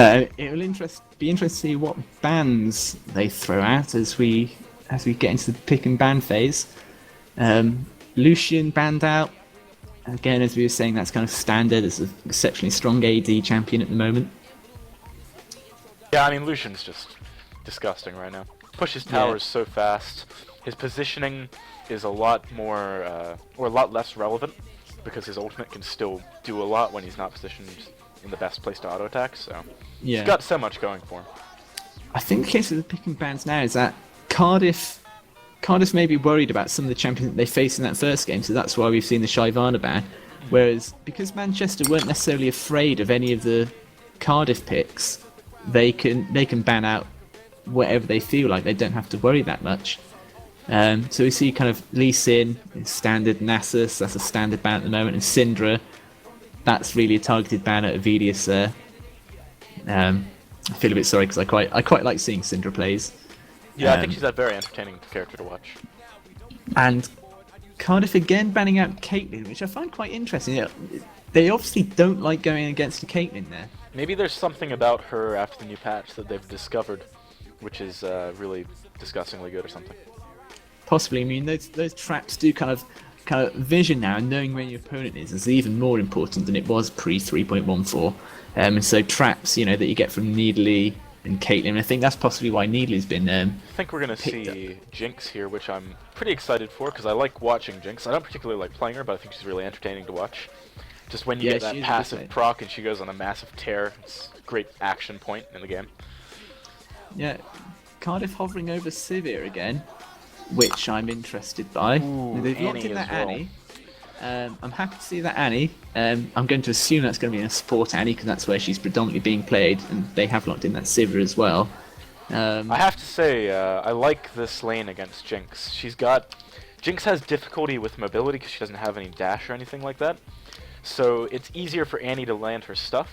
It will be interesting to see what bans they throw out as we get into the pick and ban phase. Lucian banned out again, as we were saying. That's kind of standard. It's an exceptionally strong AD champion at the moment. Yeah, I mean, Lucian's just disgusting right now. Pushes towers so fast. His positioning is a lot more, or a lot less relevant, because his ultimate can still do a lot when he's not positioned in the best place to auto attack. So he's got so much going for him. I think the case with the picking bans now is that Cardiff may be worried about some of the champions that they faced in that first game, so that's why we've seen the Shyvana ban. Whereas because Manchester weren't necessarily afraid of any of the Cardiff picks, they can ban out whatever they feel like. They don't have to worry that much. So we see kind of Lee Sin, standard Nasus, that's a standard ban at the moment, and Syndra, that's really a targeted ban at Avidius there. I feel a bit sorry because I quite like seeing Syndra plays. Yeah, I think she's a very entertaining character to watch. And Cardiff again banning out Caitlyn, which I find quite interesting. Yeah, they obviously don't like going against a Caitlyn there. Maybe there's something about her after the new patch that they've discovered, which is really disgustingly good or something. Possibly. I mean, those traps do kind of vision now, and knowing where your opponent is even more important than it was pre 3.14. And so traps, that you get from Needly and Caitlyn. I think that's possibly why Needly's been. I think we're gonna see Jinx here, which I'm pretty excited for because I like watching Jinx. I don't particularly like playing her, but I think she's really entertaining to watch. Just when you get that passive proc and she goes on a massive tear, it's a great action point in the game. Yeah, Cardiff hovering over Sivir again, which I'm interested by. Ooh, they've locked in that Annie. I'm happy to see that Annie. I'm going to assume that's going to be a support Annie because that's where she's predominantly being played, and they have locked in that Sivir as well. I have to say, I like this lane against Jinx. Jinx has difficulty with mobility because she doesn't have any dash or anything like that. So it's easier for Annie to land her stuff.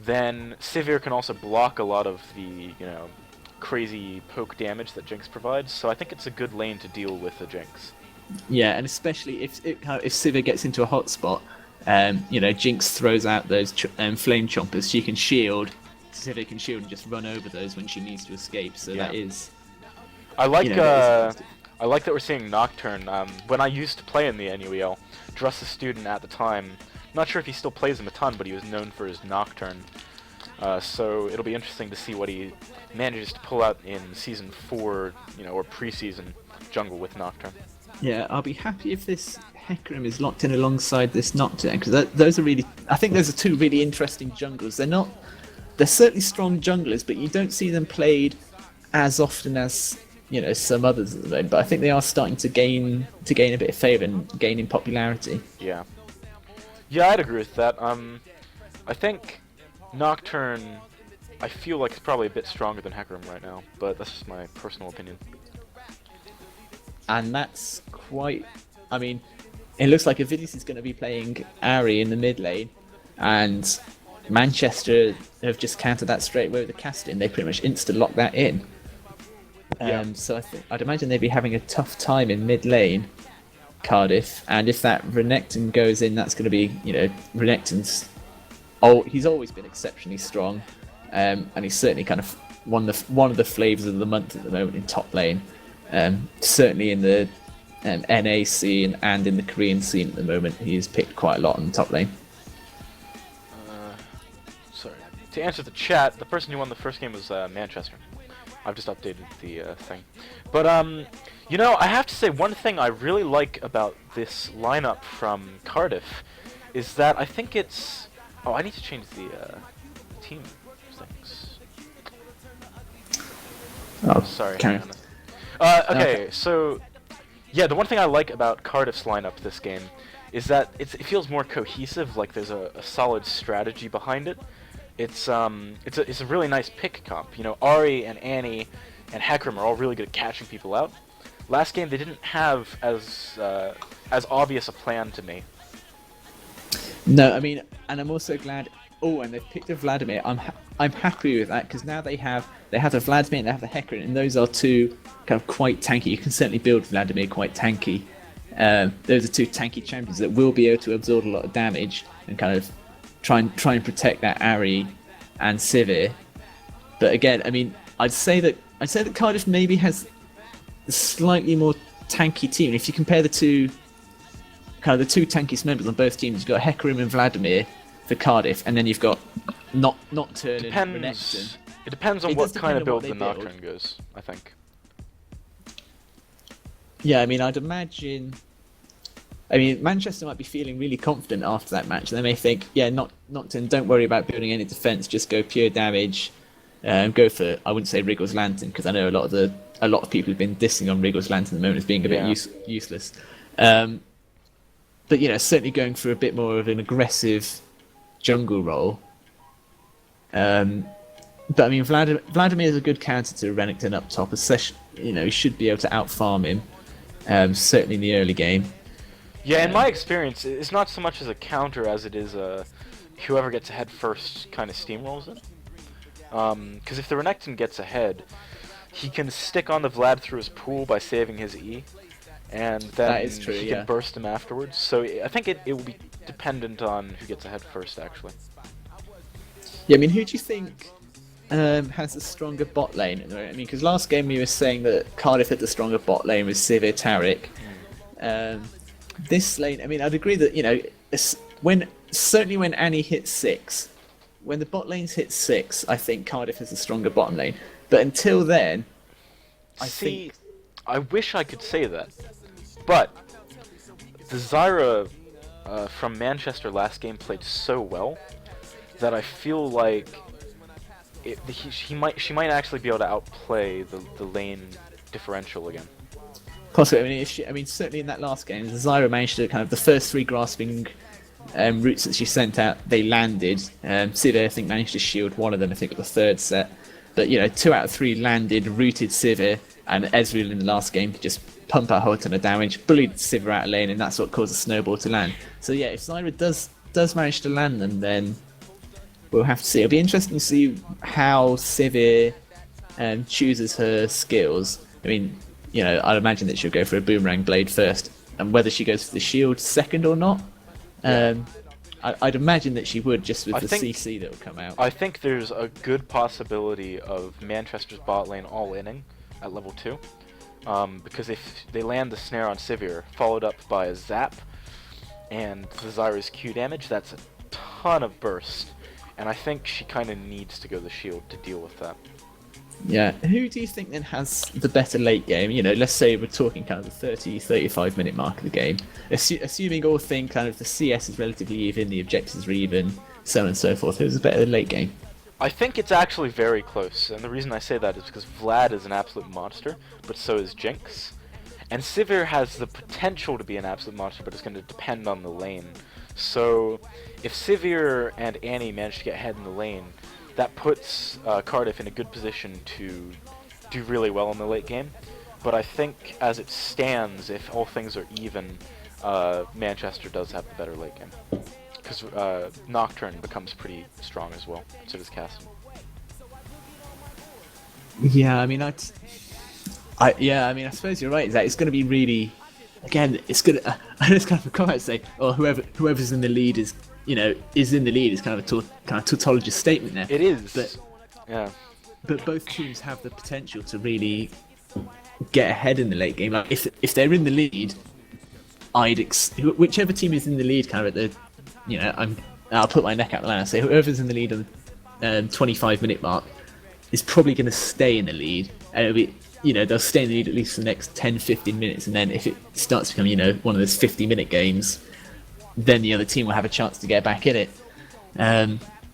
Then Sivir can also block a lot of the, crazy poke damage that Jinx provides. So I think it's a good lane to deal with the Jinx. Yeah, and especially if Sivir gets into a hot spot, Jinx throws out those flame chompers. She can shield. Sivir can shield and just run over those when she needs to escape. So that is. I like that we're seeing Nocturne. When I used to play in the NUEL, Druss, a student at the time, not sure if he still plays him a ton, but he was known for his Nocturne. So it'll be interesting to see what he manages to pull out in Season 4, or pre-season jungle with Nocturne. Yeah, I'll be happy if this Hecarim is locked in alongside this Nocturne, because I think those are two really interesting junglers. They're certainly strong junglers, but you don't see them played as often as some others at the moment. But I think they are starting to gain a bit of favour and gain in popularity. Yeah, I'd agree with that. I think Nocturne, I feel like it's probably a bit stronger than Hecarim right now, but that's just my personal opinion. And that's quite. I mean, it looks like Avidius is going to be playing Ari in the mid lane, and Manchester have just countered that straight away with the casting. They pretty much insta lock that in. So I'd imagine they'd be having a tough time in mid lane, Cardiff. And if that Renekton goes in, that's going to be Renekton's. He's always been exceptionally strong, and he's certainly kind of one of the flavors of the month at the moment in top lane. Certainly in the NA scene and in the Korean scene at the moment, he's picked quite a lot on the top lane. Sorry. To answer the chat, the person who won the first game was Manchester. I've just updated the thing. But, I have to say one thing I really like about this lineup from Cardiff is that I think it's... Oh, I need to change the team things. Oh, sorry. Okay, so yeah, the one thing I like about Cardiff's lineup this game is that it feels more cohesive. Like there's a solid strategy behind it. It's a really nice pick comp. Ari and Annie and Hecarim are all really good at catching people out. Last game they didn't have as obvious a plan to me. No, I mean, and I'm also glad. Oh, and they've picked a Vladimir. I'm happy with that because now they have the Vladimir and they have the Hecarim, and those are two kind of quite tanky. You can certainly build Vladimir quite tanky. Those are two tanky champions that will be able to absorb a lot of damage and kind of try and protect that Ari and Sivir. But again, I mean, I'd say that Cardiff maybe has a slightly more tanky team. If you compare the two tankiest members on both teams, you've got Hecarim and Vladimir for Cardiff, and then you've got Nocturne and Renekton. It depends on It what does kind depend of on what build they the build. Nocturne goes, I think. Yeah, I mean, I'd imagine. I mean, Manchester might be feeling really confident after that match. They may think, yeah, Nocturne, don't worry about building any defense, just go pure damage. Go for, I wouldn't say Wriggle's Lantern, because I know a lot of people have been dissing on Wriggle's Lantern at the moment as being a bit useless. But certainly going for a bit more of an aggressive jungle role. But I mean, Vladimir is a good counter to Renekton up top. Especially, he should be able to outfarm him. Certainly in the early game. Yeah, in my experience, it's not so much as a counter as it is whoever gets ahead first kind of steamrolls it. Because if the Renekton gets ahead, he can stick on the Vlad through his pool by saving his E, and then That is true, he yeah. can burst him afterwards. So I think it will be dependent on who gets ahead first, actually. Yeah, I mean, who do you think has the stronger bot lane? I mean, because last game we were saying that Cardiff had the stronger bot lane with Sivir Taric. This lane, I mean, I'd agree that certainly when Annie hits 6, when the bot lanes hit 6, I think Cardiff has a stronger bottom lane. But until then, I wish I could say that, but the Zyra from Manchester last game played so well that I feel like she might actually be able to outplay the lane differential again. possibly. I mean, certainly in that last game, Zyra managed to kind of the first 3 grasping routes that she sent out, they landed. Sivir, I think, managed to shield one of them. I think, with the third set. But 2 out of 3 landed, rooted Sivir, and Ezreal in the last game could just pump out a whole ton of damage, bullied Sivir out of lane, and that's what caused a snowball to land. So yeah, if Zyra does manage to land them, then we'll have to see. It'll be interesting to see how Sivir chooses her skills. I mean, I'd imagine that she'll go for a boomerang blade first, and whether she goes for the shield second or not. I'd imagine that she would, just with the CC that will come out. I think there's a good possibility of Manchester's bot lane all-inning at level 2. Because if they land the snare on Sivir, followed up by a zap, and the Zyra's Q damage, that's a ton of burst. And I think she kind of needs to go the shield to deal with that. Yeah. Who do you think then has the better late game? Let's say we're talking kind of the 30, 35 minute mark of the game. Assuming all think kind of the CS is relatively even, the objectives are even, so on and so forth. Who's the better late game? I think it's actually very close, and the reason I say that is because Vlad is an absolute monster, but so is Jinx. And Sivir has the potential to be an absolute monster, but it's going to depend on the lane. So, if Sivir and Annie manage to get ahead in the lane, that puts Cardiff in a good position to do really well in the late game. But I think, as it stands, if all things are even, Manchester does have the better late game. Because Nocturne becomes pretty strong as well, so does Castle. Yeah, I mean, I suppose you're right. That it's going to be really, again, it's going to. I just kind of comment say, oh, whoever's in the lead is in the lead is kind of a tautologist statement there. It is. But yeah. But both teams have the potential to really get ahead in the late game. Like if they're in the lead, whichever team is in the lead, kind of at the, I'll put my neck out the line and say whoever's in the lead on the 25-minute mark is probably going to stay in the lead, and it'll be, they'll stay in the lead at least for the next 10-15 minutes, and then if it starts to become, one of those 50-minute games, then the other team will have a chance to get back in it.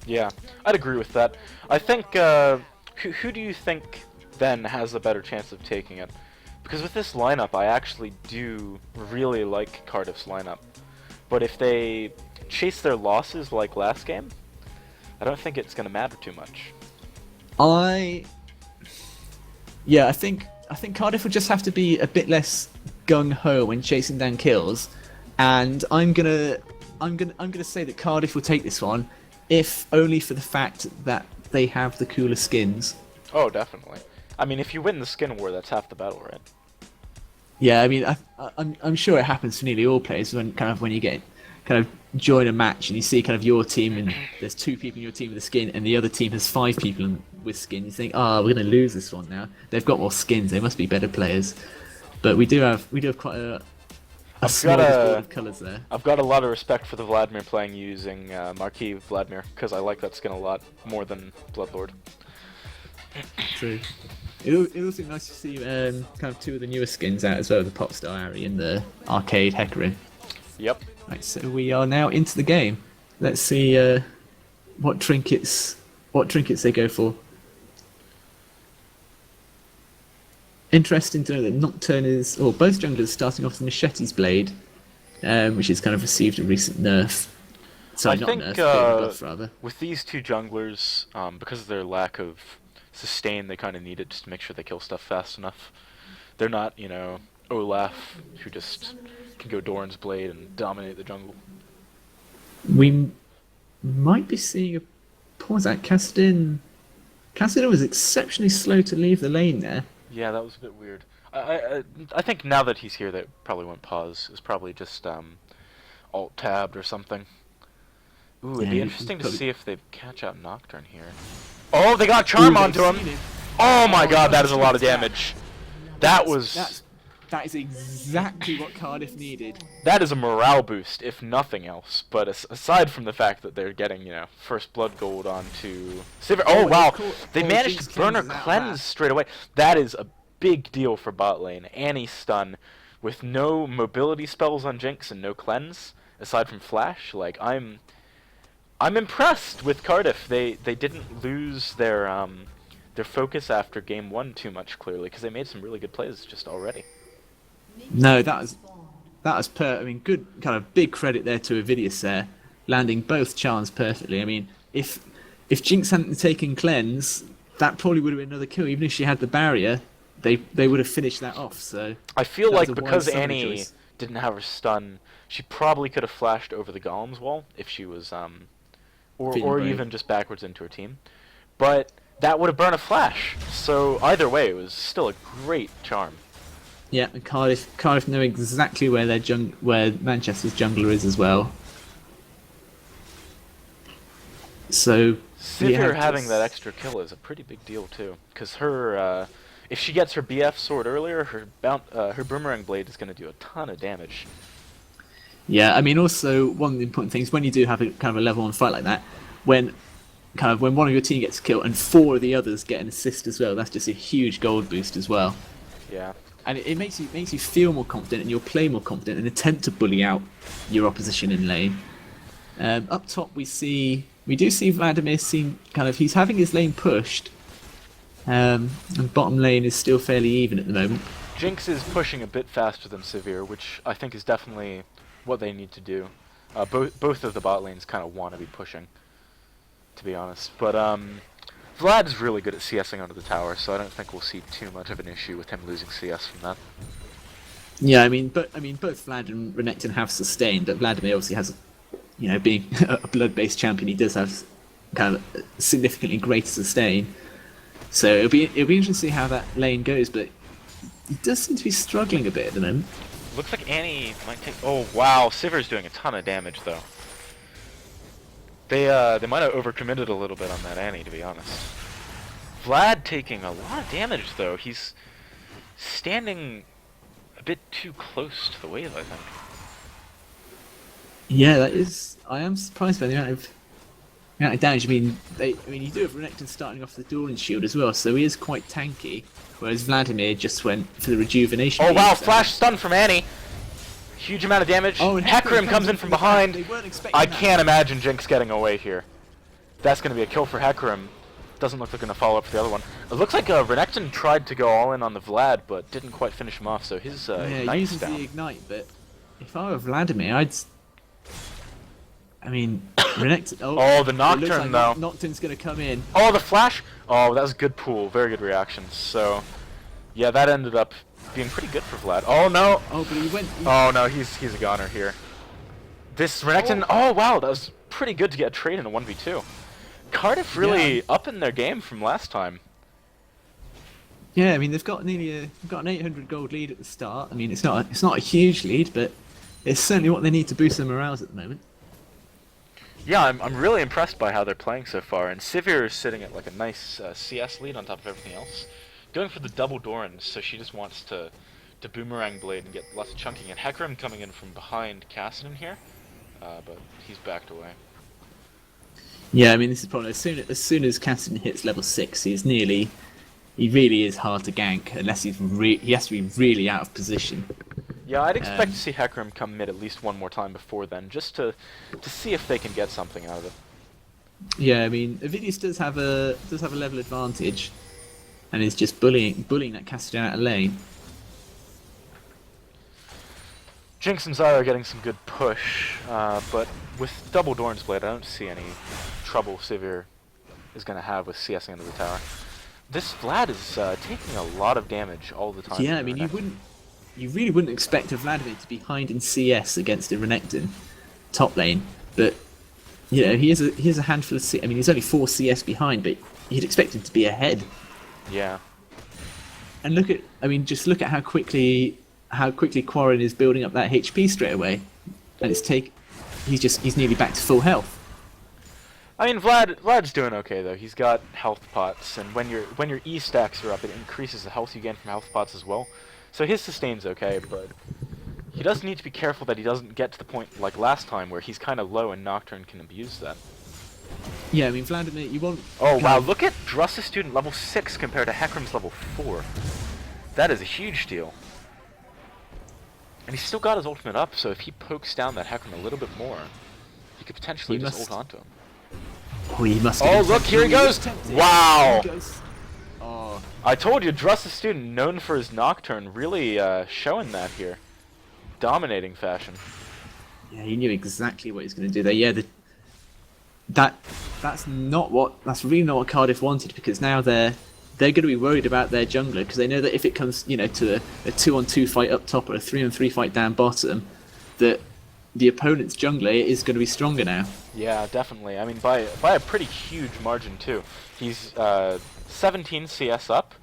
Yeah, I'd agree with that. I think, who do you think then has a better chance of taking it? Because with this lineup, I actually do really like Cardiff's lineup. But if they chase their losses like last game, I don't think it's going to matter too much. I think Cardiff will just have to be a bit less gung ho when chasing down kills, and I'm gonna say that Cardiff will take this one, if only for the fact that they have the cooler skins. Oh, definitely. I mean, if you win the skin war, that's half the battle, right? Yeah, I mean, I'm sure it happens for nearly all players when you get kind of join a match and you see kind of your team and there's 2 people in your team with a skin and the other team has 5 people with skin, you think, oh, we're going to lose this one now. They've got more skins. They must be better players. But we do have quite a smorgasbord of colours there. I've got a lot of respect for the Vladimir playing using Marquis Vladimir because I like that skin a lot more than Bloodlord. True. It also nice to see kind of 2 of the newer skins out as well, the Popstar Ari and the Arcade Hecarim. Yep. Right, so we are now into the game. Let's see what trinkets they go for. Interesting to know that Nocturne is, or both junglers starting off with Machete's Blade, which has kind of received a recent nerf. Sorry, I not think nerf, but buff rather. with these 2 junglers, because of their lack of sustain, they kind of need it just to make sure they kill stuff fast enough. They're not, Olaf, who just can go Doran's Blade and dominate the jungle. We might be seeing a pause at Kassadin. Kassadin was exceptionally slow to leave the lane there. Yeah, that was a bit weird. I think now that he's here, they probably won't pause. It's probably just alt-tabbed or something. Ooh, it'd be interesting to see if they catch out Nocturne here. Oh, they got Charm onto him! Oh my god, that is a lot of damage. That That is a morale boost, if nothing else. But aside from the fact that they're getting, first blood gold onto Sivir. Oh wow, they managed to burn her cleanse straight away. That is a big deal for bot lane. Annie stun with no mobility spells on Jinx and no cleanse aside from flash. Like I'm impressed with Cardiff. They didn't lose their focus after game 1 too much, clearly, because they made some really good plays just already. No, that was I mean, good kind of big credit there to Avidius there, landing both charms perfectly. I mean, if Jinx hadn't taken cleanse, that probably would have been another kill. Even if she had the barrier, they would have finished that off. So I feel like because Annie didn't have her stun, she probably could have flashed over the Golem's wall if she was or even just backwards into her team. But that would have burned a flash. So either way, it was still a great charm. Yeah, and Cardiff know exactly where where Manchester's jungler is as well. So Sivir having that extra kill is a pretty big deal too, because her if she gets her BF sword earlier, her boomerang blade is going to do a ton of damage. Yeah, I mean, also one of the important things when you do have a kind of a level 1 fight like that, when one of your team gets killed and 4 of the others get an assist as well, that's just a huge gold boost as well. Yeah. And it makes you feel more confident and you'll play more confident and attempt to bully out your opposition in lane. Up top we do see Vladimir he's having his lane pushed, and bottom lane is still fairly even at the moment. Jinx is pushing a bit faster than Sivir, which I think is definitely what they need to do. Both of the bot lanes kind of want to be pushing, to be honest. But Vlad is really good at CSing onto the tower, so I don't think we'll see too much of an issue with him losing CS from that. Yeah, I mean, both Vlad and Renekton have sustained, but Vladimir obviously has, being a blood-based champion, he does have kind of significantly greater sustain. So it'll be interesting to see how that lane goes, but he does seem to be struggling a bit at the moment. Looks like Annie might take. Oh wow, Sivir's doing a ton of damage though. They might have overcommitted a little bit on that Annie, to be honest. Vlad taking a lot of damage though. He's standing a bit too close to the wave, I think. Yeah, I am surprised by the amount of damage. I mean, you do have Renekton starting off the Doran shield as well, so he is quite tanky. Whereas Vladimir just went for the rejuvenation. Oh wow, flash stun from Annie. Huge amount of damage. Oh, and Hecarim comes in from behind. They weren't expecting I that. can't imagine Jinx getting away here. That's going to be a kill for Hecarim. Doesn't look like going to follow up for the other one. It looks like Renekton tried to go all in on the Vlad, but didn't quite finish him off, so his Ignite's uses down. the Ignite, but if I were Vladimir, Renekton... Oh, the Nocturne, though. Nocturne's going to come in. Oh, the flash! Oh, that was a good pool. Very good reactions. So, yeah, that ended up being pretty good for Vlad. Oh, no! Oh, but he went... Oh, no, he's a goner here. This Renekton... Oh, wow, that was pretty good to get a trade in a 1v2. Cardiff really up in their game from last time. Yeah, I mean, they've got an 800 gold lead at the start. I mean, it's not a huge lead, but it's certainly what they need to boost their morales at the moment. Yeah, I'm really impressed by how they're playing so far, and Sivir is sitting at like a nice CS lead on top of everything else. Going for the double Dorans, so she just wants to boomerang blade and get lots of chunking, and Hecarim coming in from behind Cassidy here, but he's backed away. Yeah, I mean, this is probably as soon as Cassidy hits level 6, he really is hard to gank unless he has to be really out of position. Yeah, I'd expect to see Hecarim come mid at least one more time before then, just to see if they can get something out of it. Yeah, I mean, Avidius does have a level advantage, and is just bullying that Cassidy out of lane. Jinx and Zyra are getting some good push, but with double Dorn's Blade, I don't see any trouble Sivir is going to have with CSing into the tower. This Vlad is taking a lot of damage all the time. Yeah, I mean, you really wouldn't expect a Vladimir to be behind in CS against a Renekton top lane, but you know he has a handful of I mean, he's only 4 CS behind, but you'd expect him to be ahead. Yeah. And just look at how quickly Quarren is building up that HP straight away, and he's nearly back to full health. I mean, Vlad's doing okay though. He's got health pots, and when your E stacks are up, it increases the health you gain from health pots as well. So his sustain's okay, but he does need to be careful that he doesn't get to the point like last time where he's kind of low and Nocturne can abuse that. Yeah, I mean, Vladimir, you want... Oh wow, look at Druss's student level 6 compared to Hecarim's level 4. That is a huge deal. And he's still got his ultimate up, so if he pokes down that Hecarim a little bit more, he could potentially just ult onto him. Oh, he must. Oh, look, here he goes! Wow! Here he goes. Oh. I told you, Druss's student, known for his Nocturne, really showing that here. Dominating fashion. Yeah, he knew exactly what he was going to do there. Yeah, that's really not what Cardiff wanted, because now they're going to be worried about their jungler, because they know that if it comes, to a 2-on-2 fight up top or a 3-on-3 fight down bottom, that the opponent's jungler is going to be stronger now. Yeah, definitely. I mean, by a pretty huge margin too. He's 17 CS up,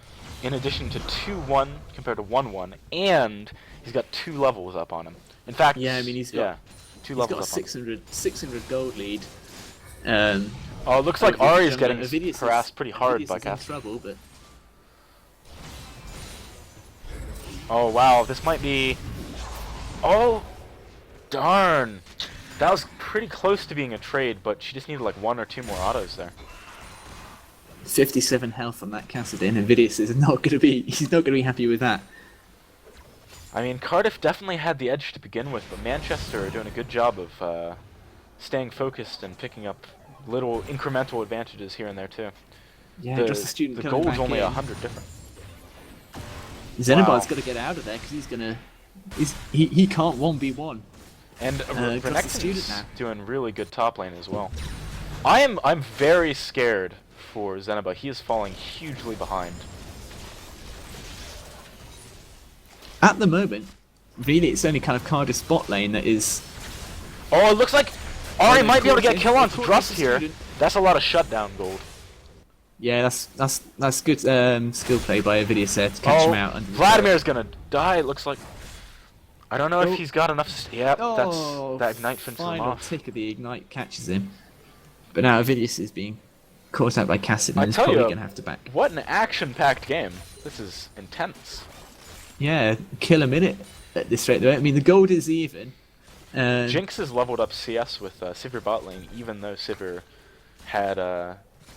in addition to 2-1 compared to 1-1, and he's got 2 levels up on him. In fact, yeah, I mean he's got 2 levels got up 600 gold lead. Oh, it looks like Ahri's getting harassed pretty hard by Cass. Trouble, but... Oh wow, this might be... Oh, darn. That was pretty close to being a trade, but she just needed like 1 or 2 more autos there. 57 health on that Cassadin, and Vidius is not going to be happy with that. I mean, Cardiff definitely had the edge to begin with, but Manchester are doing a good job of staying focused and picking up little incremental advantages here and there too. Yeah, just a student the coming goal's back only in. 100 different. Xenobard's got to get out of there, because he can't 1v1. And student now. Renekton's doing really good top lane as well. I'm very scared for Zenobard. He is falling hugely behind. At the moment, really, it's only kind of Cardiff's bot lane that is... Oh, it looks like Ahri might be able to get a kill on Caught Druss the here. student. That's a lot of shutdown gold. Yeah, that's good skill play by Avidius there to catch him out. Vladimir's gonna die, it looks like. I don't know if he's got enough to... Yep, that Ignite finishes him final off. tick of the Ignite catches him. But now Avidius is being caught out by Cassidy, and he's tell probably you, going to have to back. What an action-packed game. This is intense. Yeah, kill a minute at this rate though. I mean, the gold is even. Jinx has leveled up CS with Sivir bot lane, even though Sivir had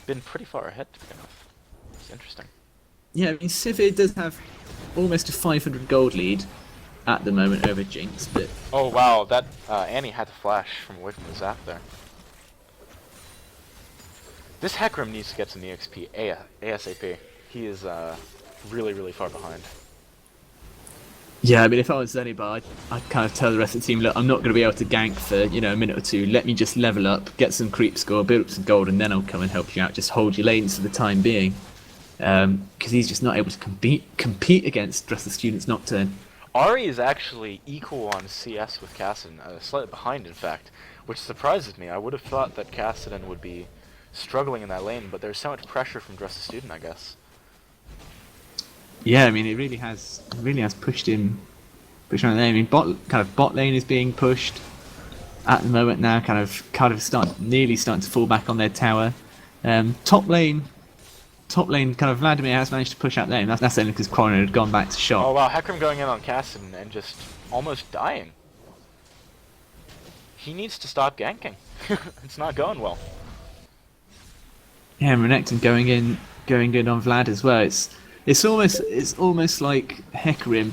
been pretty far ahead to begin with. It's interesting. Yeah, I mean, Sivir does have almost a 500 gold lead at the moment over Jinx, but... Oh wow, that Annie had to flash from away from the zap there. This Hecarim needs to get some EXP ASAP. He is really, really far behind. Yeah, I mean, if I was Zenobard, I'd kind of tell the rest of the team, look, I'm not going to be able to gank for, a minute or two. Let me just level up, get some creep score, build up some gold, and then I'll come and help you out. Just hold your lanes for the time being. Because he's just not able to compete against Dress the Student's Nocturne. Ahri is actually equal on CS with Kassadin, slightly behind in fact, which surprises me. I would have thought that Kassadin would be struggling in that lane, but there's so much pressure from Dress the Student, I guess. Yeah, I mean, it really has pushed him push around there. I mean, bot lane is being pushed at the moment now. Kind of Cardiff nearly starting to fall back on their tower. Top lane, kind of Vladimir has managed to push out there, and that's only because Quorin had gone back to shop. Oh wow, Hecarim going in on Cassidon and just almost dying. He needs to stop ganking. It's not going well. Yeah, and Renekton going in on Vlad as well. It's almost like Hecarim.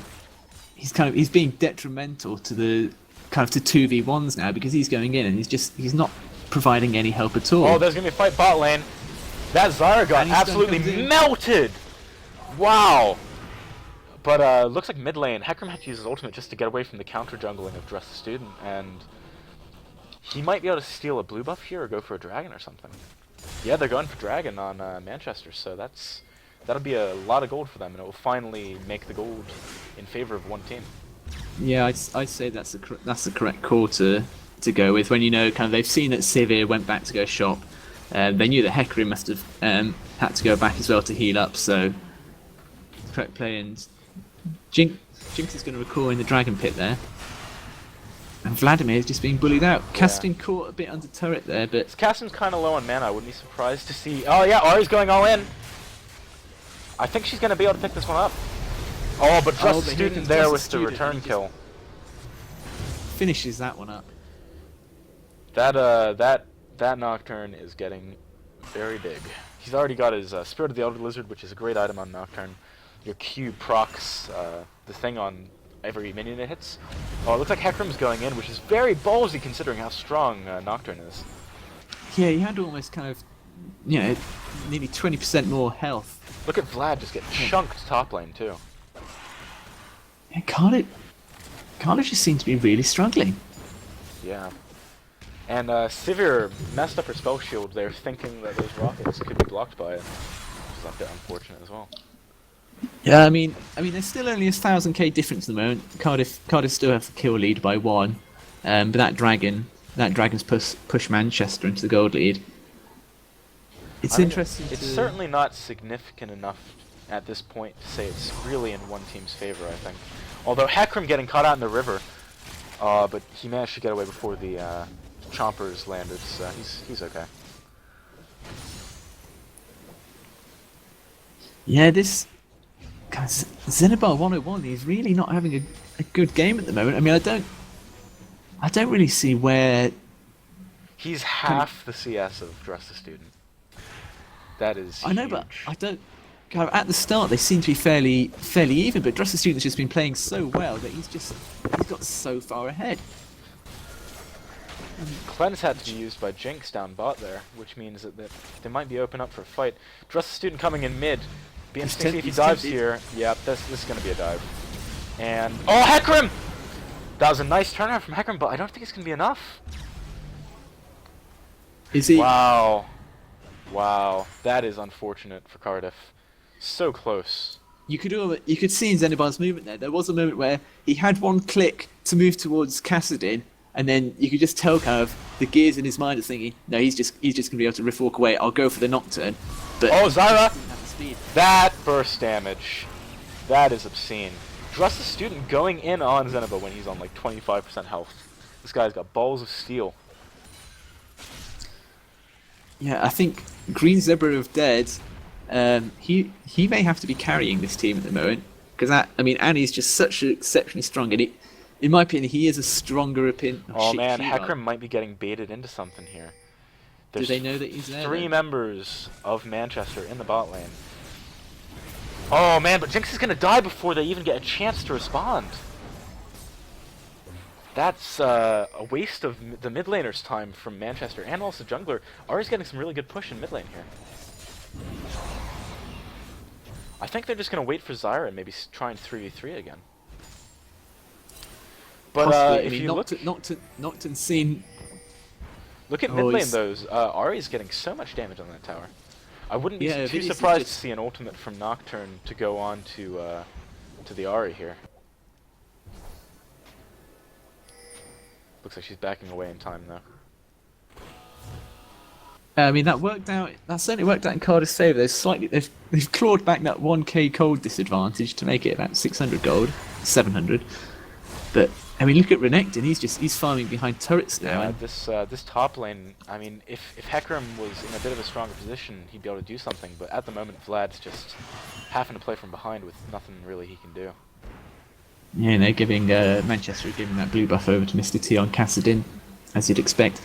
He's being detrimental to the kind of to 2v1s now, because he's going in and he's not providing any help at all. Oh, there's gonna be a fight bot lane. That Zyra got absolutely melted. Wow. But looks like mid lane, Hecarim had to use his ultimate just to get away from the counter jungling of Dress the Student, and he might be able to steal a blue buff here or go for a dragon or something. Yeah, they're going for dragon on Manchester, so that'll be a lot of gold for them, and it will finally make the gold in favor of one team. Yeah, I'd say that's the correct call to go with. When kind of they've seen that Sivir went back to go shop, they knew that Hecarim must have had to go back as well to heal up. So correct play, and Jinx is going to recall in the dragon pit there. And Vladimir is just being bullied out. Yeah. Casting caught a bit under turret there, but Casting's kind of low on mana. I wouldn't be surprised to see. Oh yeah, Ahri's going all in. I think she's going to be able to pick this one up. Oh, but Dress the Student there with the return kill. Finishes that one up. That Nocturne is getting very big. He's already got his Spirit of the Elder Lizard, which is a great item on Nocturne. Your Q procs the thing on every minion it hits. Oh, it looks like Hecarim's going in, which is very ballsy considering how strong Nocturne is. Yeah, he had almost kind of, nearly 20% more health. Look at Vlad just get chunked top lane too. Yeah, Cardiff just seems to be really struggling. Yeah. And Sivir messed up her spell shield there, thinking that those rockets could be blocked by it. Which is a bit unfortunate as well. Yeah, I mean, there's still only a 1000k difference at the moment. Cardiff still have the kill lead by 1, but that dragon's push Manchester into the gold lead. It's interesting. It's certainly not significant enough at this point to say it's really in one team's favor, I think. Although Hecarim getting caught out in the river, but he managed to get away before the chompers landed, so he's okay. Yeah, this Xenobar 101, he's really not having a good game at the moment. I mean, I don't really see where he's half the CS of Dress the Student. That is huge. I know, but I don't. At the start, they seem to be fairly even, but Dress the Student's just been playing so well that he's got so far ahead. Cleanse had to be used by Jinx down bot there, which means that they might be open up for a fight. Dress the Student coming in mid. Be interesting to see if he dives here. Yep, this is going to be a dive. And oh, Hecarim! That was a nice turnaround from Hecarim, but I don't think it's going to be enough. Is he? Wow. Wow. That is unfortunate for Cardiff. So close. You could see in Xenobar's movement there was a moment where he had one click to move towards Cassidon, and then you could just tell kind of the gears in his mind are thinking, no, he's just going to be able to riff walk away. I'll go for the Nocturne. But oh, Zyra! That burst damage. That is obscene. Dress the Student going in on Xenobar when he's on like 25% health. This guy's got balls of steel. Yeah, I think Green Zebra of Dead, he may have to be carrying this team at the moment, because Annie's just such exceptionally strong, and in my opinion, he is a stronger opinion. Oh man, Hecarim might be getting baited into something here. Do they know that he's there? 3 members of Manchester in the bot lane. Oh man, but Jinx is gonna die before they even get a chance to respond. That's a waste of the mid laner's time from Manchester, and also jungler. Ahri's getting some really good push in mid lane here. I think they're just gonna wait for Zyra and maybe try and 3v3 again. But if you look, Nocturne's seen. Look at mid lane though. Ahri's getting so much damage on that tower. I wouldn't be too surprised to see an ultimate from Nocturne to go on to the Ahri here. Looks like she's backing away in time though. I mean, that worked out. That certainly worked out in Cardiff's favour. They've clawed back that 1k gold disadvantage to make it about 600 gold, 700. But I mean, look at Renekton. He's farming behind turrets now. Yeah, And this top lane. I mean, if Hecarim was in a bit of a stronger position, he'd be able to do something. But at the moment, Vlad's just having to play from behind with nothing really he can do. yeah, and they're giving Manchester giving that blue buff over to Mr. T on Kassadin, as you'd expect.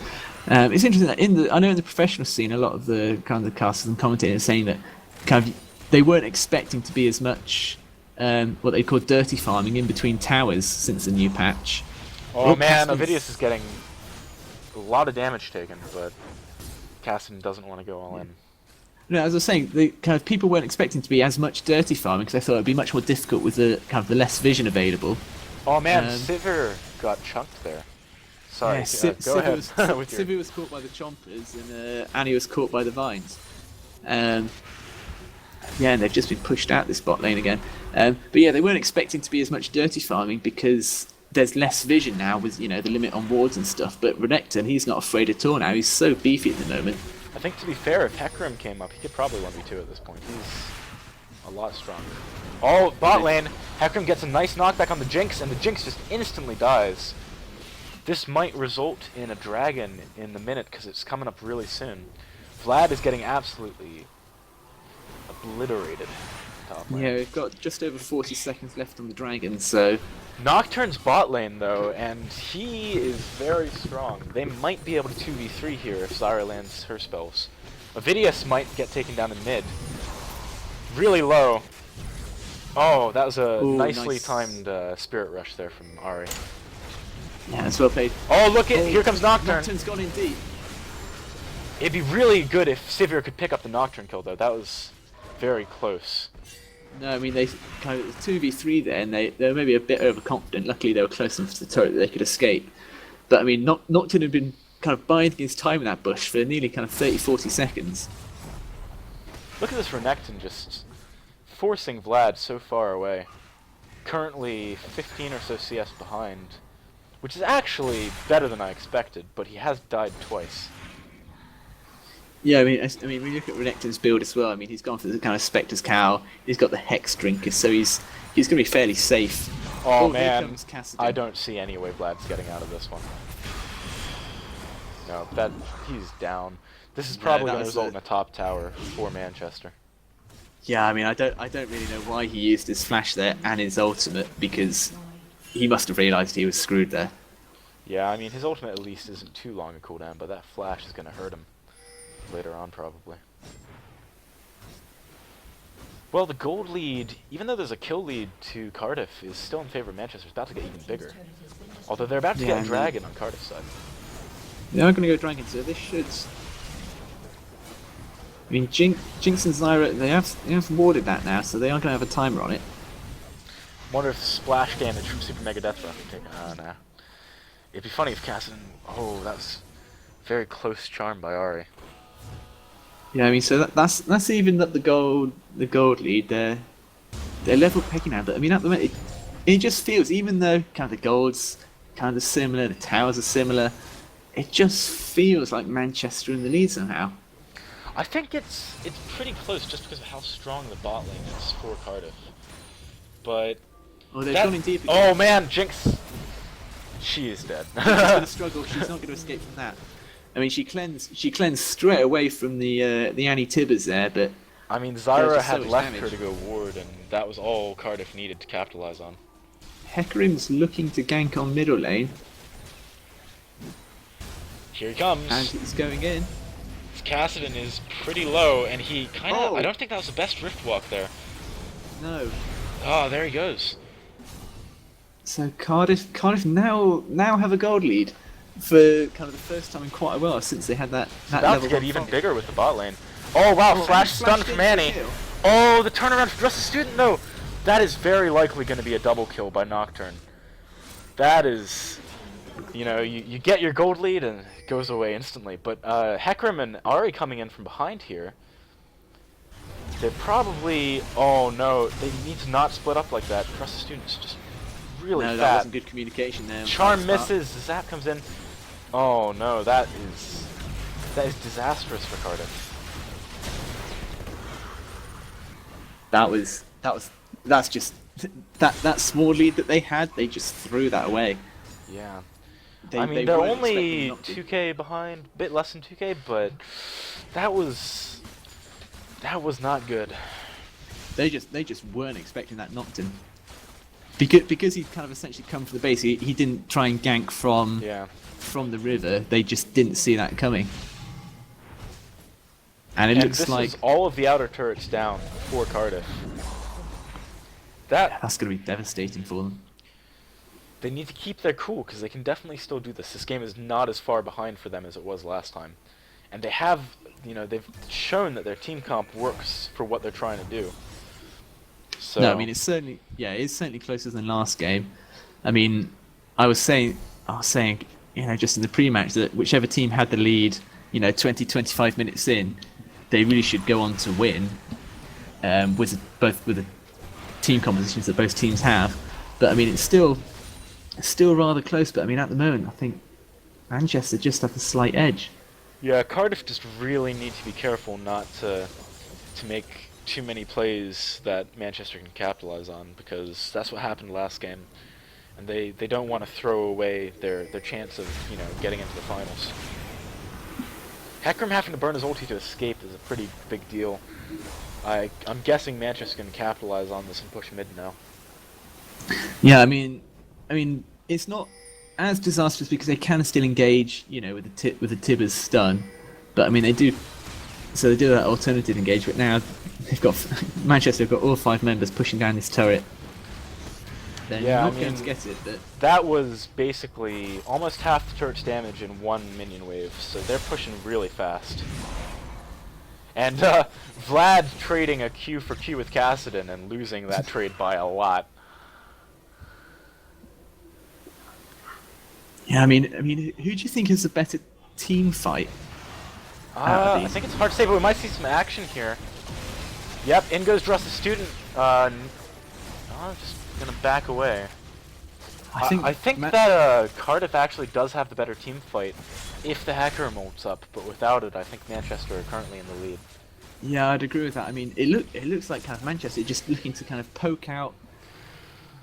It's interesting that I know in the professional scene, a lot of the kind of the casters and commentators are saying that kind of they weren't expecting to be as much what they call dirty farming in between towers since the new patch. Oh man, Ovidius is getting a lot of damage taken, but Kassadin doesn't want to go all in. No, as I was saying, the kind of people weren't expecting to be as much dirty farming because they thought it'd be much more difficult with the kind of the less vision available. Oh man, Sivir got chunked there. Sorry, yeah, go ahead. Sivir was caught by the chompers and Annie was caught by the vines. Yeah, and they've just been pushed out this bot lane again. But yeah, they weren't expecting to be as much dirty farming because there's less vision now with the limit on wards and stuff. But Renekton, he's not afraid at all now. He's so beefy at the moment. I think to be fair, if Hecarim came up, he could probably 1v2 at this point. He's a lot stronger. Oh, bot lane! Hecarim gets a nice knockback on the Jinx, and the Jinx just instantly dies. This might result in a dragon in the minute, because it's coming up really soon. Vlad is getting absolutely obliterated. Top lane. Yeah, we've got just over 40 seconds left on the dragon, so... Nocturne's bot lane, though, and he is very strong. They might be able to 2v3 here if Zyra lands her spells. Ovidius might get taken down in mid. Really low. Oh, that was a nicely timed Spirit Rush there from Ahri. Yeah, that's well played. Oh, look it! Here comes Nocturne! Nocturne's gone in deep. It'd be really good if Sivir could pick up the Nocturne kill, though. That was very close. No, I mean, they kind of 2v3 there, and they were maybe a bit overconfident. Luckily, they were close enough to the turret that they could escape. But, I mean, Nocturne had been kind of biding his time in that bush for nearly kind of 30-40 seconds. Look at this Renekton just forcing Vlad so far away. Currently 15 or so CS behind, which is actually better than I expected, but he has died twice. Yeah, I mean, when you look at Renekton's build as well, I mean, he's gone for the kind of Spectre's Cow, he's got the Hex Drinker, so he's going to be fairly safe. Oh man, I don't see any way Vlad's getting out of this one. No, he's down. This is probably going to result in a top tower for Manchester. Yeah, I mean, I don't really know why he used his flash there and his ultimate, because he must have realised he was screwed there. Yeah, I mean, his ultimate at least isn't too long a cooldown, but that flash is going to hurt him later on, probably. Well, the gold lead, even though there's a kill lead to Cardiff, is still in favour of Manchester. It's about to get even bigger. Although they're about to get a dragon on Cardiff's side. They are going to go dragon, so this should... I mean, Jinx and Zyra, they have warded that now, so they are going to have a timer on it. Wonder if splash damage from Super Mega Death Breath can take... Oh, no. It'd be funny if Kassadin... Oh, that was very close charm by Ahri. Yeah, I mean, so that's even up the gold lead. They're level pegging now, but I mean, at the moment, it just feels, even though kind of the gold's kind of similar, the towers are similar, it just feels like Manchester in the lead somehow. I think it's pretty close just because of how strong the bot lane is for Cardiff. But oh, they've gone in deep again. Oh man, Jinx, she is dead. She's going to struggle. She's not going to escape from that. I mean, she cleansed straight away from the Annie Tibbers there, but I mean, Zyra had so left damage. her to go ward, and that was all Cardiff needed to capitalize on. Hecarim's looking to gank on middle lane, Here he comes. and he's going in. Kassadin is pretty low, and he kind of... Oh. I don't think that was the best Rift Walk there. No. Oh, there he goes. So Cardiff now have a gold lead for kind of the first time in quite a while since they had that About level to get 1 even fight. bigger with the bot lane. Oh wow, Oh, flash and stun flash from into Annie. kill. Oh, the turnaround for Dress the Student, no! That is very likely going to be a double kill by Nocturne. That is... You know, you get your gold lead and it goes away instantly. But Hecarim and Ahri coming in from behind here, they're probably... Oh no, they need to not split up like that. Trust the Student's just really No, fat. that wasn't good communication there. Charm misses, Zap comes in. Oh no, that is disastrous for Cardiff. That's just that small lead that they had, they just threw that away. Yeah. They, I mean, they they're weren't only expecting not to. 2K behind, a bit less than 2K, but that was not good. They just weren't expecting that Nocturne. Because he'd kind of essentially come from the base, he didn't try and gank Yeah. from the river. They just didn't see that coming. And it And looks this like is all of the outer turrets down for Cardiff. That that's going to be devastating for them. they need to keep their cool because they can definitely still do this. This game is not as far behind for them as it was last time, and they have, they've shown that their team comp works for what they're trying to do. So No, I mean it's certainly closer than last game. I mean, I was saying, just in the pre-match that whichever team had the lead, 20, 25 minutes in, they really should go on to win. With the team compositions that both teams have, but I mean it's still rather close. But I mean at the moment, I think Manchester just have a slight edge. yeah, Cardiff just really need to be careful not to make too many plays that Manchester can capitalize on, because that's what happened last game, and they don't want to throw away their chance of getting into the finals. Hecarim having to burn his ulti to escape is a pretty big deal. I'm guessing Manchester can capitalize on this and push mid now. Yeah, I mean it's not as disastrous because they can still engage, with the Tibbers stun, but I mean they do that alternative engage. But now they've got Manchester have got all 5 members pushing down this turret. They're not going to get it, but that was basically almost half the turret's damage in one minion wave, so they're pushing really fast. And Vlad trading a Q for Q with Kassadin and losing that trade by a lot. yeah, I mean, who do you think is a better team fight? I think it's hard to say, but we might see some action here. Yep, in goes Druss the Student. Just gonna back away. I think that Cardiff actually does have the better team fight if the Hecarim ults up, but without it, I think Manchester are currently in the lead. Yeah, I'd agree with that. I mean, it looks like kind of Manchester just looking to kind of poke out,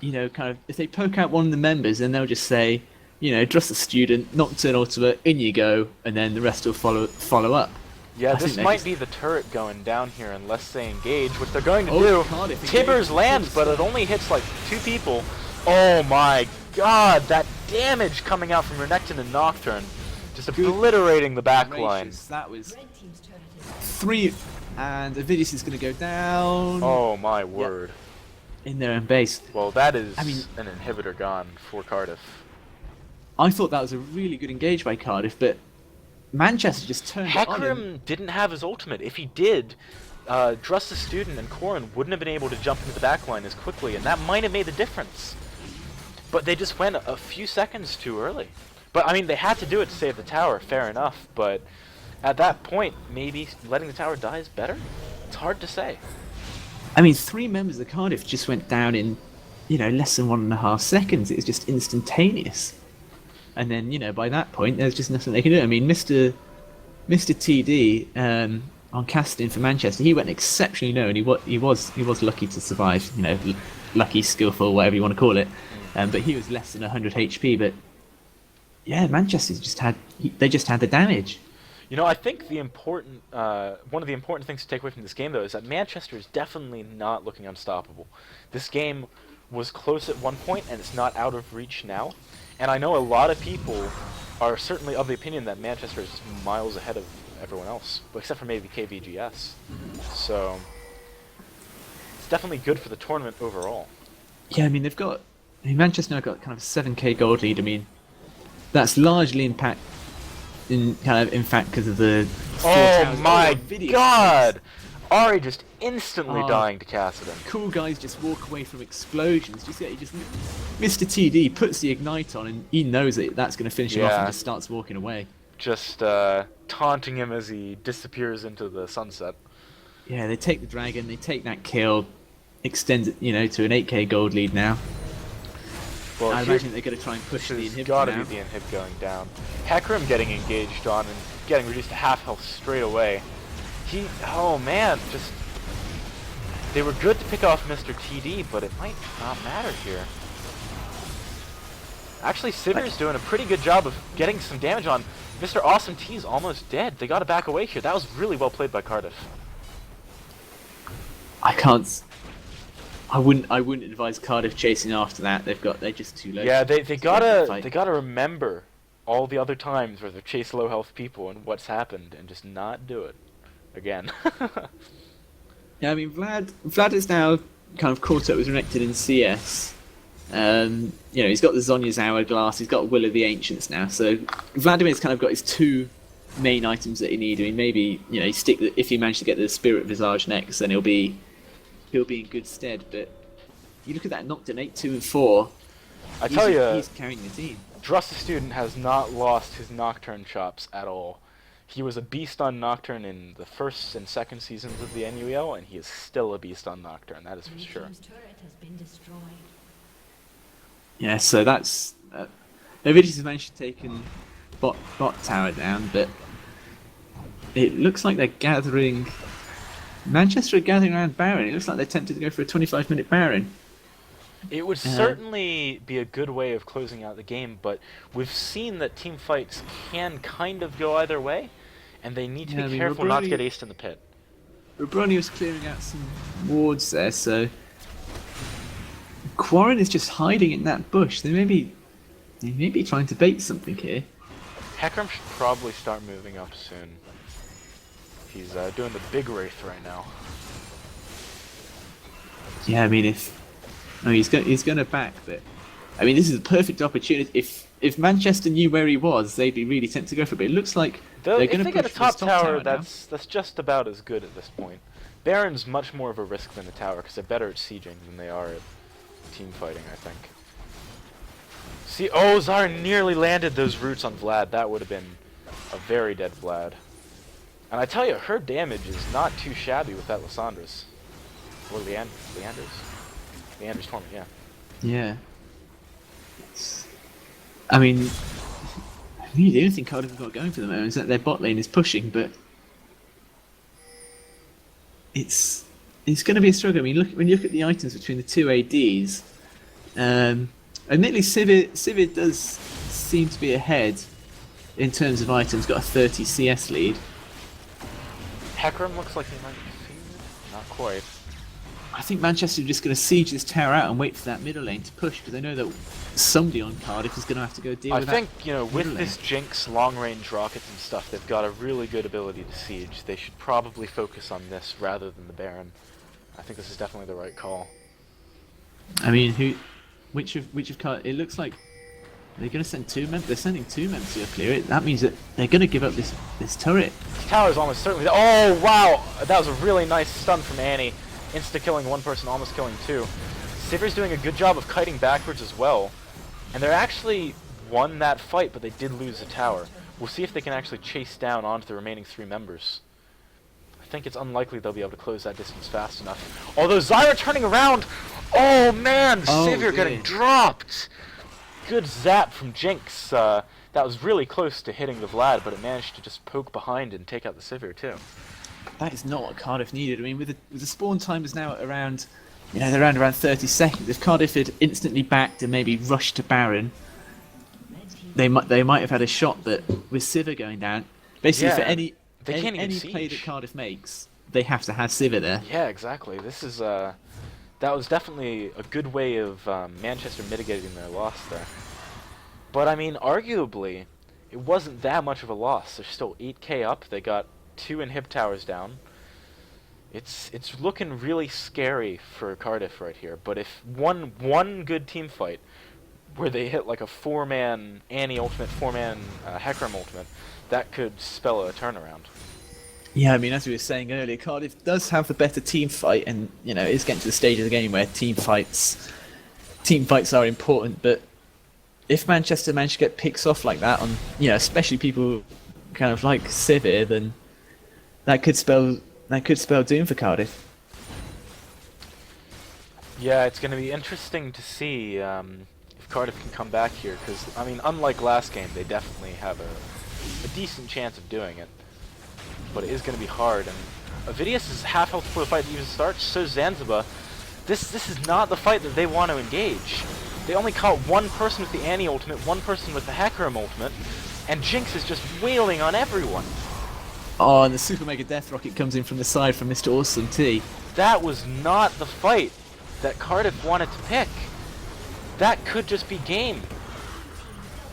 kind of if they poke out one of the members, then they'll just say, Druss the Student, Nocturne ultimate, in you go, and then the rest will follow up. Yeah, I this think might be the turret going down here unless they engage, which they're going to Oh, do. Cardiff Tibbers engaged. lands, but it only hits like 2 people. Oh my god, that damage coming out from Renekton and Nocturne. Just obliterating the back line. Gracious, that was 3, and Avidius is going to go down. Oh my word. In their own base. Well, that is I mean- an inhibitor gone for Cardiff. I thought that was a really good engage by Cardiff, but Manchester just turned it on him. Hecarim didn't have his ultimate. If he did, Druss the Student and Corrin wouldn't have been able to jump into the backline as quickly, and that might have made the difference. But they just went a few seconds too early. But, I mean, they had to do it to save the tower, fair enough, but at that point, maybe letting the tower die is better? It's hard to say. I mean, 3 members of Cardiff just went down in, less than 1.5 seconds. It was just instantaneous. And then, by that point, there's just nothing they can do. I mean, Mr. TD on casting for Manchester, he went exceptionally low, and he was lucky to survive. Lucky, skillful, whatever you want to call it. But he was less than 100 HP. But yeah, Manchester just had the damage. I think the important one of the important things to take away from this game, though, is that Manchester is definitely not looking unstoppable. This game was close at one point, and it's not out of reach now. And I know a lot of people are certainly of the opinion that Manchester is miles ahead of everyone else, except for maybe KVGS. So it's definitely good for the tournament overall. Yeah, I mean Manchester now got kind of a 7k gold lead. I mean, that's largely in fact because of the. Oh my god! Ari just instantly dying to Kassadin. Cool guys just walk away from explosions. Mr. TD puts the ignite on, and he knows that that's going to finish him off, and just starts walking away. Just taunting him as he disappears into the sunset. Yeah, they take the dragon, they take that kill, extends it, to an 8k gold lead now. Well, I imagine they're going to try and push the inhib. This has got to be the inhib going down. Hecarim getting engaged on and getting reduced to half health straight away. Oh man, just They were good to pick off Mr. TD, but it might not matter here. Actually, Sivir's doing a pretty good job of getting some damage on. Mr. Awesome T's almost dead. They gotta back away here. That was really well played by Cardiff. I can't. I wouldn't advise Cardiff chasing after that. They're just too low. Yeah, they gotta remember all the other times where they've chased low health people and what's happened, and just not do it again. Yeah, I mean Vlad is now kind of caught up with Renekton in CS. You know, he's got the Zonya's Hourglass, he's got Will of the Ancients now, so Vladimir's kind of got his two main items that he needs. I mean, maybe, you know, if he manages to get the Spirit Visage next, then he'll be in good stead. But you look at that Nocturne 8, 2, and 4. I tell you, he's carrying the team. Drusta Student has not lost his Nocturne chops at all. He was a beast on Nocturne in the first and second seasons of the NUEL, and he is still a beast on Nocturne, that is for sure. Yeah, so that's... Avidis has managed to take bot tower down, but it looks like they're gathering... Manchester are gathering around Baron. It looks like they're tempted to go for a 25-minute Baron. It would certainly be a good way of closing out the game, but we've seen that team fights can kind of go either way, and they need to be careful not to get aced in the pit. Robroni was clearing out some wards there, so Quarren is just hiding in that bush. They may be trying to bait something here. Hecarim should probably start moving up soon. He's doing the big wraith right now. Yeah, I mean, he's going to back, but I mean, this is a perfect opportunity. If Manchester knew where he was, they'd be really tempted to go for it. But it looks like they're going to push if they get a top tower, now. that's just about as good at this point. Baron's much more of a risk than a tower because they're better at sieging than they are at team fighting, I think. See, oh, Zara nearly landed those roots on Vlad. That would have been a very dead Vlad. And I tell you, her damage is not too shabby with that Lysandras. Or Leander's Torment, yeah. Yeah. I mean, the only thing Cardiff have got going for them is that their bot lane is pushing, but it's going to be a struggle. I mean, when you look at the items between the two ADs, admittedly Sivir does seem to be ahead in terms of items, got a 30 CS lead. Hecarim looks like he might be defeated. Not quite. I think Manchester are just going to siege this tower out and wait for that middle lane to push, because they know that somebody on Cardiff is going to have to go deal with that. I think, you know, with this Jinx long-range rockets and stuff, they've got a really good ability to siege. They should probably focus on this rather than the Baron. I think this is definitely the right call. I mean, which of Cardiff? It looks like they're going to send two men. They're sending two men to clear it. That means that they're going to give up this turret. This tower is almost certainly. Oh wow, that was a really nice stun from Annie. Insta-killing one person, almost killing two. Sivir's doing a good job of kiting backwards as well. And they're actually won that fight, but they did lose the tower. We'll see if they can actually chase down onto the remaining three members. I think it's unlikely they'll be able to close that distance fast enough. Although Zyra turning around! Oh man, Sivir getting dropped! Good zap from Jinx. That was really close to hitting the Vlad, but it managed to just poke behind and take out the Sivir too. That is not what Cardiff needed. I mean, with the spawn timers now at around, they're around 30 seconds. If Cardiff had instantly backed and maybe rushed to Baron, they might have had a shot. But with Sivir going down, basically for any play that Cardiff makes, they have to have Sivir there. Yeah, exactly. This is that was definitely a good way of Manchester mitigating their loss there. But I mean, arguably, it wasn't that much of a loss. They're still 8k up. They got 2 inhib towers down. It's looking really scary for Cardiff right here. But if one good team fight where they hit like a 4-man Annie ultimate, 4-man Hecarim ultimate, that could spell a turnaround. Yeah, I mean, as we were saying earlier, Cardiff does have the better team fight, and it's getting to the stage of the game where team fights are important. But if Manchester manage to get picks off like that on, especially people kind of like Sivir, then that could spell doom for Cardiff. Yeah, it's going to be interesting to see if Cardiff can come back here, because I mean, unlike last game, they definitely have a decent chance of doing it. But it is going to be hard, and Avidius is half health before the fight even starts, so Zanzibar. This is not the fight that they want to engage. They only caught one person with the Annie ultimate, one person with the Hecarim ultimate, and Jinx is just wailing on everyone. Oh, and the Super Mega Death Rocket comes in from the side from Mr. Awesome T. That was not the fight that Cardiff wanted to pick. That could just be game.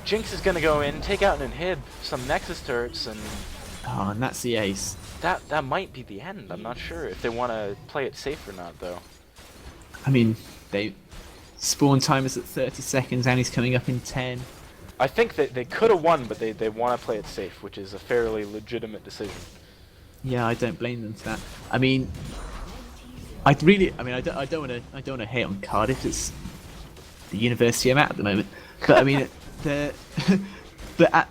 Jinx is gonna go in, take out an inhib, some Nexus turrets, and Oh, and that's the ace. that might be the end. I'm not sure if they want to play it safe or not, though. I mean, they spawn timers at 30 seconds, and he's coming up in 10. I think that they could have won, but they want to play it safe, which is a fairly legitimate decision. Yeah, I don't blame them for that. I mean, I don't want to hate on Cardiff. It's the university I'm at the moment. But I mean, but at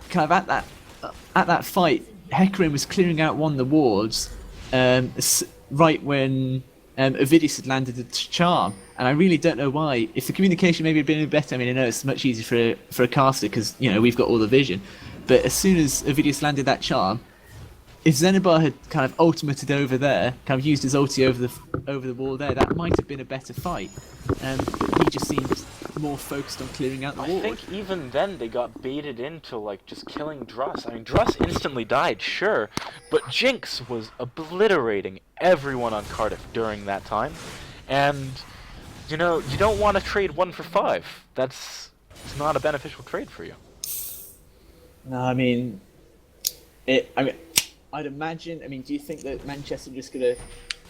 that fight, Hecarim was clearing out one of the wards right when Avidius had landed a charm, and I really don't know why. If the communication maybe had been better, I mean, I know it's much easier for a caster because we've got all the vision. But as soon as Avidius landed that charm, if Zenibar had kind of ultimated over there, kind of used his ulti over the wall there, that might have been a better fight. But he just seemed more focused on clearing out the ward. I think even then they got baited into like just killing Druss. I mean, Druss instantly died, sure, but Jinx was obliterating everyone on Cardiff during that time. And you don't want to trade 1 for 5. It's not a beneficial trade for you. No, I mean, I'd imagine. I mean, do you think that Manchester are just going to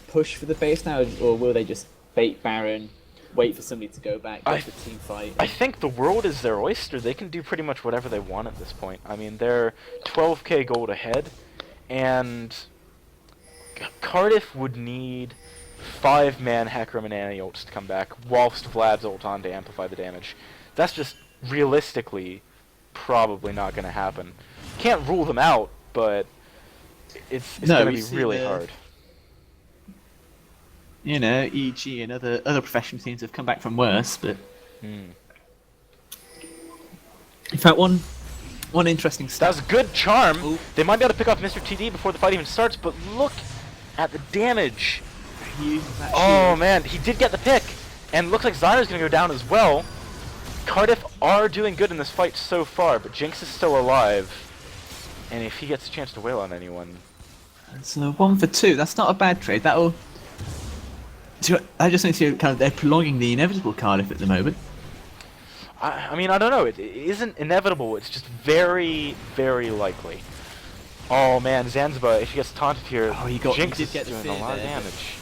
push for the base now, or will they just bait Baron, wait for somebody to go back, get the team fight? I think the world is their oyster. They can do pretty much whatever they want at this point. I mean, they're 12k gold ahead, and Cardiff would need 5-man Hecarim and Annie ults to come back, whilst Vlad's ult on to amplify the damage. That's just realistically probably not going to happen. Can't rule them out, but it's going to be really hard. EG and other professional teams have come back from worse, but in fact, one interesting stat. That was a good charm. Ooh. They might be able to pick off Mr. TD before the fight even starts, but look at the damage. Oh man, he did get the pick, and looks like Zyra's going to go down as well. Cardiff are doing good in this fight so far, but Jinx is still alive, and if he gets a chance to wail on anyone... So 1 for 2, that's not a bad trade. I just think they're prolonging the inevitable Cardiff at the moment. I mean, I don't know. It isn't inevitable. It's just very, very likely. Oh man, Zanzibar, if he gets taunted here, Jinx is doing a lot of damage.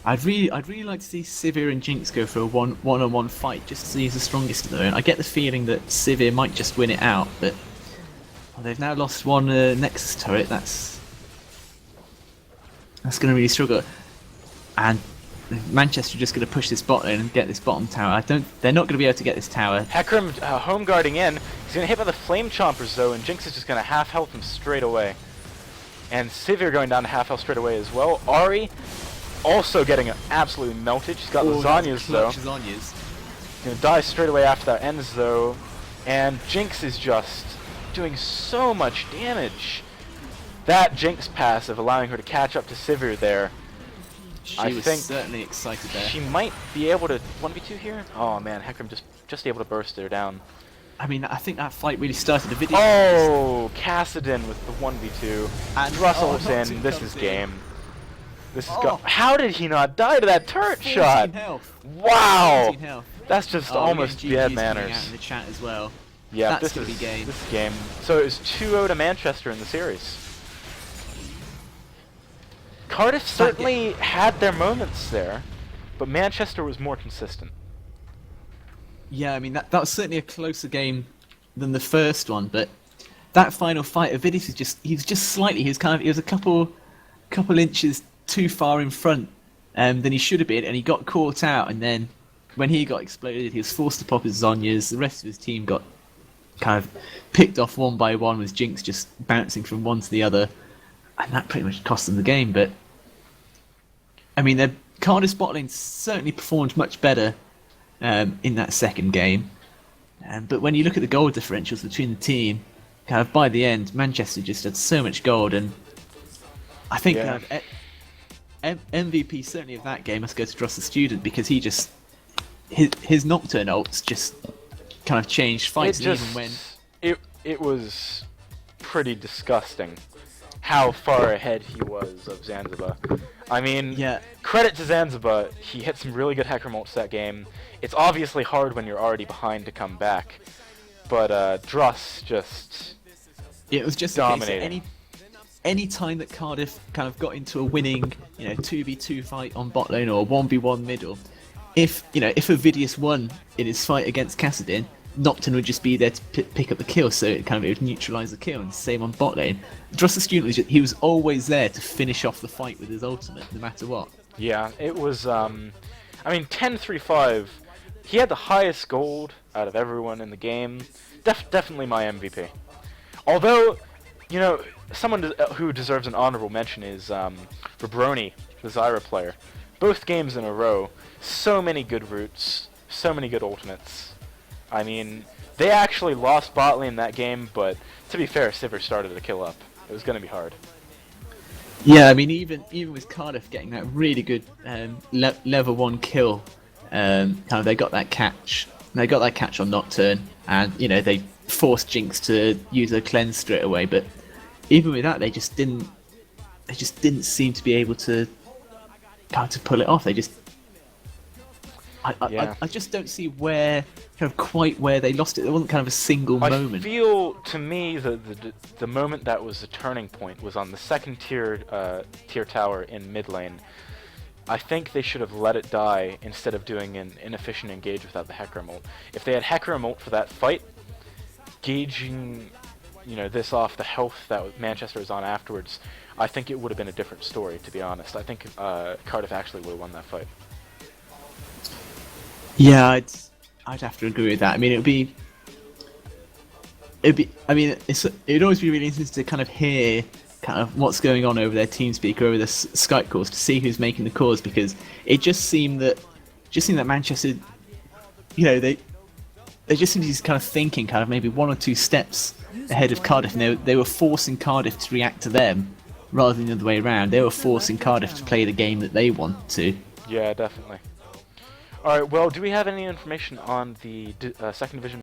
I'd really like to see Sivir and Jinx go for a one-on-one fight, just to see who's the strongest at the moment. I get the feeling that Sivir might just win it out, but they've now lost one Nexus turret. That's going to really struggle. And Manchester are just going to push this bot lane and get this bottom tower. They're not going to be able to get this tower. Hecarim home guarding in. He's going to hit by the Flame Chompers though, and Jinx is just going to half health him straight away. And Sivir going down to half health straight away as well. Ahri also getting absolutely melted. She's got lasagnas though. Lasagnas. Gonna die straight away after that ends though. And Jinx is just doing so much damage. That Jinx passive allowing her to catch up to Sivir there. I think certainly excited there. She might be able to 1v2 here. Oh man, Hecarim just able to burst her down. I mean, I think that fight really started the video. Oh, Kassadin with the 1v2. And Russell's in. This is game. This is go. How did he not die to that turret shot? Health. Wow. Health. That's just almost dead manners. Out in the chat as well. Yeah, this is game. This is game. So it was 2-0 to Manchester in the series. Cardiff certainly had their moments there, but Manchester was more consistent. Yeah, I mean that was certainly a closer game than the first one, but that final fight, Avidius was just slightly. He was a couple inches too far in front than he should have been, and he got caught out. And then when he got exploded, he was forced to pop his Zonyas. The rest of his team got kind of picked off one by one, with Jinx just bouncing from one to the other, and that pretty much cost them the game. But I mean, their Cardiff bot lane certainly performed much better in that second game. But when you look at the gold differentials between the team, kind of by the end, Manchester just had so much gold, and I think Yeah. MVP certainly of that game must go to Dross the Student because he just his Nocturne ults just kind of changed It fights, and just even when it was pretty disgusting how far ahead he was of Zanzibar. I mean, yeah credit to Zanzibar, he hit some really good Hecarim ults that game. It's obviously hard when you're already behind to come back, but Dross just it was just a case that dominating. any time that Cardiff kind of got into a winning 2v2 fight on bot lane or 1v1 middle, if if Avidius won in his fight against Kassadin, Nocturne would just be there to pick up the kill, so it would neutralise the kill. And same on bot lane. Dross the Student he was always there to finish off the fight with his ultimate, no matter what. Yeah, it was, I mean, 10-3-5, he had the highest gold out of everyone in the game. Definitely my MVP. Although, someone who deserves an honorable mention is Rabroni, the Zyra player. Both games in a row, so many good roots, so many good ultimates. I mean, they actually lost bot lane that game, but to be fair, Sivir started to kill up. It was going to be hard. Yeah, I mean, even with Cardiff getting that really good level 1 kill, they got that catch. They got that catch on Nocturne, and they forced Jinx to use her cleanse straight away. But even with that, they just didn't seem to be able to pull it off. They just Yeah. I just don't see quite where they lost it. There wasn't kind of a single moment. I feel, to me, the moment that was the turning point was on the second tier tower in mid lane. I think they should have let it die instead of doing an inefficient engage without the Hecarim ult. If they had Hecarim ult for that fight, gauging this off the health that Manchester was on afterwards, I think it would have been a different story, to be honest. I think Cardiff actually would have won that fight. Yeah, I'd have to agree with that. I mean, it'd be. I mean, it'd always be really interesting to kind of hear kind of what's going on over their TeamSpeak or over the Skype calls to see who's making the calls, because it just seemed that Manchester, they just seemed to be kind of thinking kind of maybe one or two steps ahead of Cardiff, and they were forcing Cardiff to react to them rather than the other way around. They were forcing Cardiff to play the game that they want to. Yeah, definitely. Alright, well, do we have any information on the second division